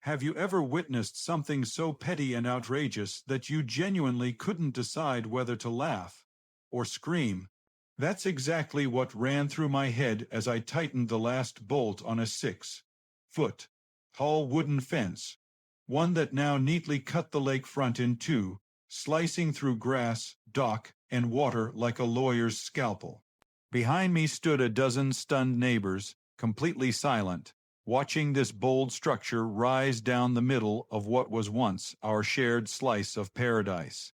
Have you ever witnessed something so petty and outrageous that you genuinely couldn't decide whether to laugh or scream? That's exactly what ran through my head as I tightened the last bolt on a 6-foot tall wooden fence, one that now neatly cut the lakefront in two, slicing through grass, dock, and water like a lawyer's scalpel. Behind me stood a dozen stunned neighbors, completely silent, watching this bold structure rise down the middle of what was once our shared slice of paradise.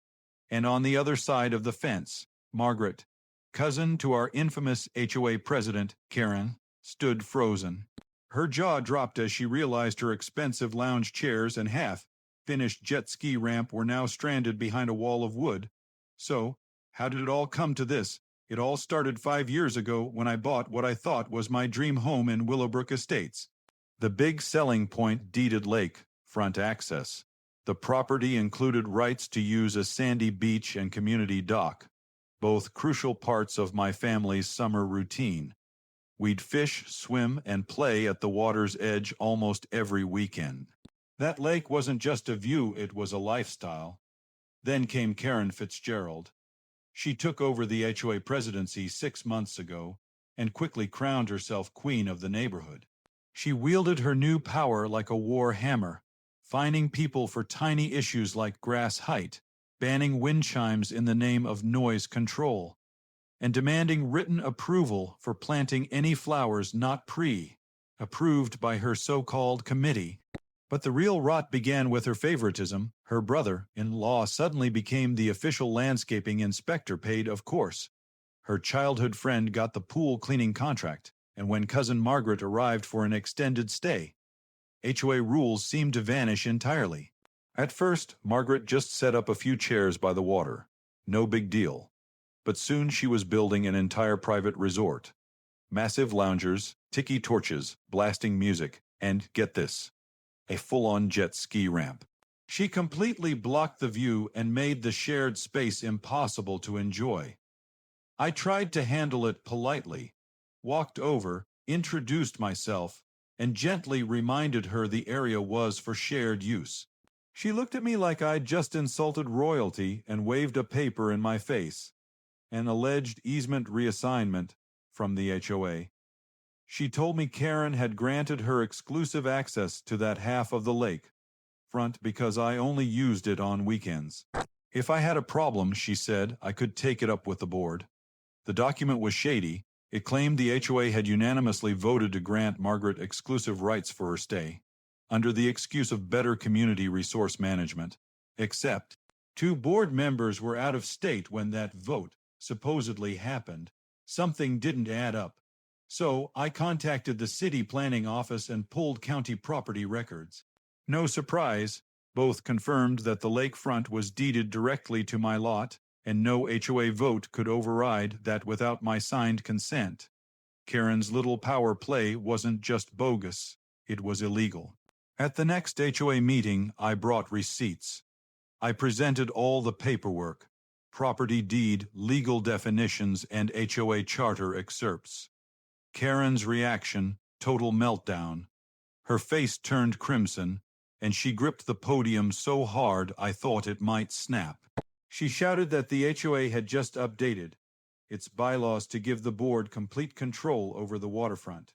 And on the other side of the fence, Margaret, cousin to our infamous HOA president, Karen, stood frozen. Her jaw dropped as she realized her expensive lounge chairs and half-finished jet ski ramp were now stranded behind a wall of wood. So, how did it all come to this? It all started 5 years ago when I bought what I thought was my dream home in Willowbrook Estates. The big selling point deeded lakefront access. The property included rights to use a sandy beach and community dock, both crucial parts of my family's summer routine. We'd fish, swim, and play at the water's edge almost every weekend. That lake wasn't just a view, it was a lifestyle. Then came Karen Fitzgerald. She took over the HOA presidency 6 months ago and quickly crowned herself queen of the neighborhood. She wielded her new power like a war hammer, fining people for tiny issues like grass height, banning wind chimes in the name of noise control, and demanding written approval for planting any flowers not pre-approved by her so-called committee. But the real rot began with her favoritism. Her brother-in-law suddenly became the official landscaping inspector, paid, of course. Her childhood friend got the pool cleaning contract, and when cousin Margaret arrived for an extended stay, HOA rules seemed to vanish entirely. At first, Margaret just set up a few chairs by the water. No big deal. But soon she was building an entire private resort. Massive loungers, tiki torches, blasting music, and, get this, a full-on jet ski ramp. She completely blocked the view and made the shared space impossible to enjoy. I tried to handle it politely, walked over, introduced myself, and gently reminded her the area was for shared use. She looked at me like I'd just insulted royalty and waved a paper in my face, an alleged easement reassignment from the HOA. She told me Karen had granted her exclusive access to that half of the lake front because I only used it on weekends. If I had a problem, she said, I could take it up with the board. The document was shady. It claimed the HOA had unanimously voted to grant Margaret exclusive rights for her stay, under the excuse of better community resource management. Except, 2 board members were out of state when that vote supposedly happened. Something didn't add up. So I contacted the city planning office and pulled county property records. No surprise, both confirmed that the lakefront was deeded directly to my lot, and no HOA vote could override that without my signed consent. Karen's little power play wasn't just bogus, it was illegal. At the next HOA meeting, I brought receipts. I presented all the paperwork, property deed, legal definitions, and HOA charter excerpts. Karen's reaction, total meltdown. Her face turned crimson, and she gripped the podium so hard I thought it might snap. She shouted that the HOA had just updated its bylaws to give the board complete control over the waterfront.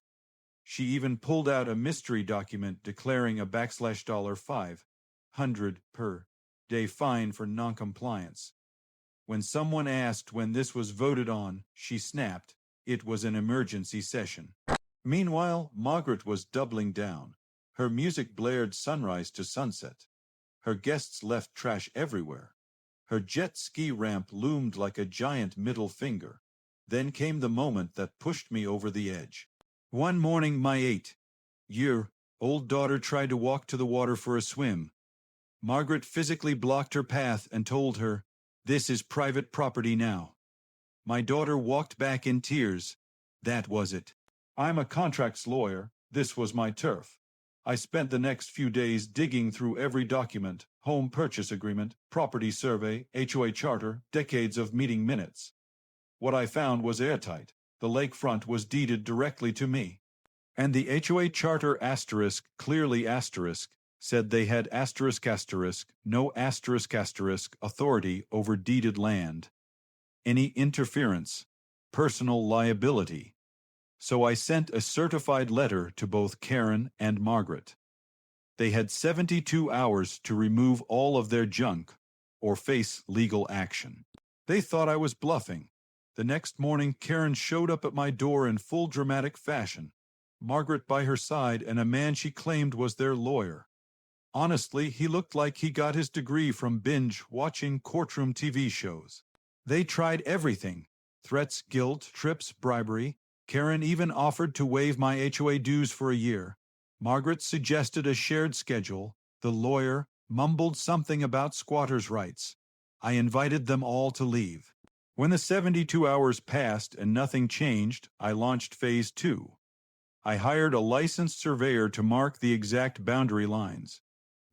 She even pulled out a mystery document declaring a $500 per day fine for noncompliance. When someone asked when this was voted on, she snapped, it was an emergency session. Meanwhile, Margaret was doubling down. Her music blared sunrise to sunset. Her guests left trash everywhere. Her jet ski ramp loomed like a giant middle finger. Then came the moment that pushed me over the edge. One morning, my 8-year-old daughter tried to walk to the water for a swim. Margaret physically blocked her path and told her, "This is private property now." My daughter walked back in tears. That was it. I'm a contracts lawyer. This was my turf. I spent the next few days digging through every document, home purchase agreement, property survey, HOA charter, decades of meeting minutes. What I found was airtight. The lakefront was deeded directly to me. And the HOA charter *, clearly *, said they had no authority over deeded land. Any interference, personal liability. So I sent a certified letter to both Karen and Margaret. They had 72 hours to remove all of their junk or face legal action. They thought I was bluffing. The next morning, Karen showed up at my door in full dramatic fashion, Margaret by her side and a man she claimed was their lawyer. Honestly, he looked like he got his degree from binge-watching courtroom TV shows. They tried everything: threats, guilt, trips, bribery. Karen even offered to waive my HOA dues for a year. Margaret suggested a shared schedule. The lawyer mumbled something about squatters' rights. I invited them all to leave. When the 72 hours passed and nothing changed, I launched Phase 2. I hired a licensed surveyor to mark the exact boundary lines.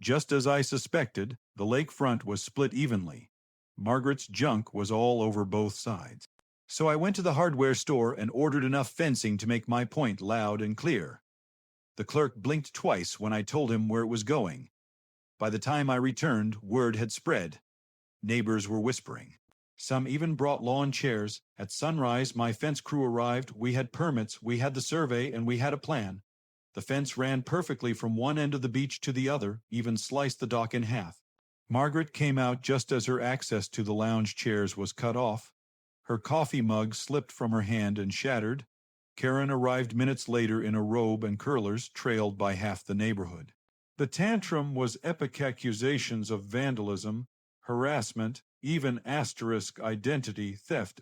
Just as I suspected, the lakefront was split evenly. Margaret's junk was all over both sides. So I went to the hardware store and ordered enough fencing to make my point loud and clear. The clerk blinked twice when I told him where it was going. By the time I returned, word had spread. Neighbors were whispering. Some even brought lawn chairs. At sunrise, my fence crew arrived. We had permits, we had the survey, and we had a plan. The fence ran perfectly from one end of the beach to the other, even sliced the dock in half. Margaret came out just as her access to the lounge chairs was cut off. Her coffee mug slipped from her hand and shattered. Karen arrived minutes later in a robe and curlers, trailed by half the neighborhood. The tantrum was epic accusations of vandalism, harassment, even identity theft .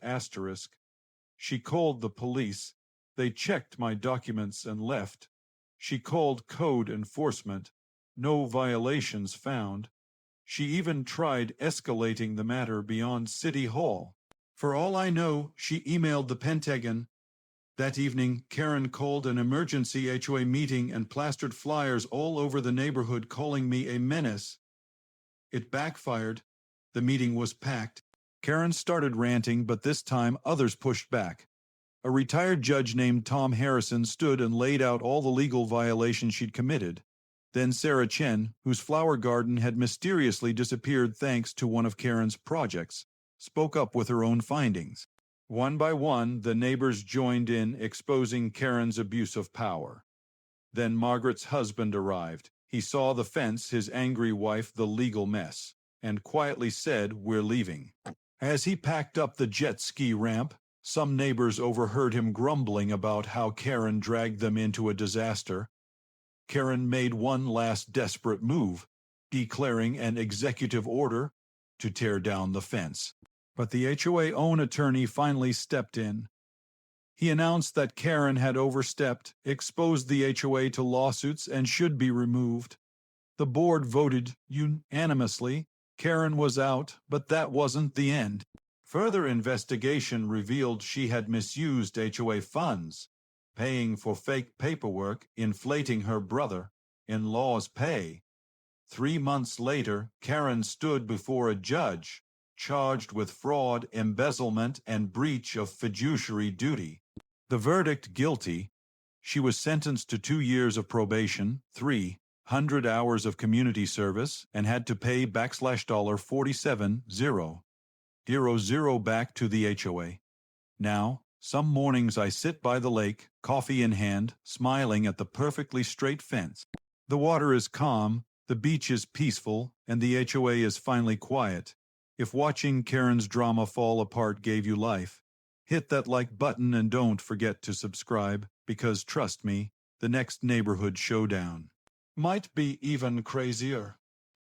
She called the police. They checked my documents and left. She called code enforcement. No violations found. She even tried escalating the matter beyond City Hall. For all I know, she emailed the Pentagon. That evening, Karen called an emergency HOA meeting and plastered flyers all over the neighborhood calling me a menace. It backfired. The meeting was packed. Karen started ranting, but this time others pushed back. A retired judge named Tom Harrison stood and laid out all the legal violations she'd committed. Then Sarah Chen, whose flower garden had mysteriously disappeared thanks to one of Karen's projects, spoke up with her own findings. One by one, the neighbors joined in, exposing Karen's abuse of power. Then Margaret's husband arrived. He saw the fence, his angry wife, the legal mess, and quietly said, "We're leaving." As he packed up the jet ski ramp, some neighbors overheard him grumbling about how Karen dragged them into a disaster. Karen made one last desperate move, declaring an executive order to tear down the fence. But the HOA own attorney finally stepped in. He announced that Karen had overstepped, exposed the HOA to lawsuits, and should be removed. The board voted unanimously. Karen was out, but that wasn't the end. Further investigation revealed she had misused HOA funds, paying for fake paperwork, inflating her brother-in-law's pay. 3 months later, Karen stood before a judge, charged with fraud, embezzlement, and breach of fiduciary duty. The verdict: guilty. She was sentenced to 2 years of probation, 300 hours of community service, and had to pay $47,000 back to the HOA. Now, some mornings I sit by the lake, coffee in hand, smiling at the perfectly straight fence. The water is calm, the beach is peaceful, and the HOA is finally quiet. If watching Karen's drama fall apart gave you life, hit that like button and don't forget to subscribe, because trust me, the next neighborhood showdown might be even crazier.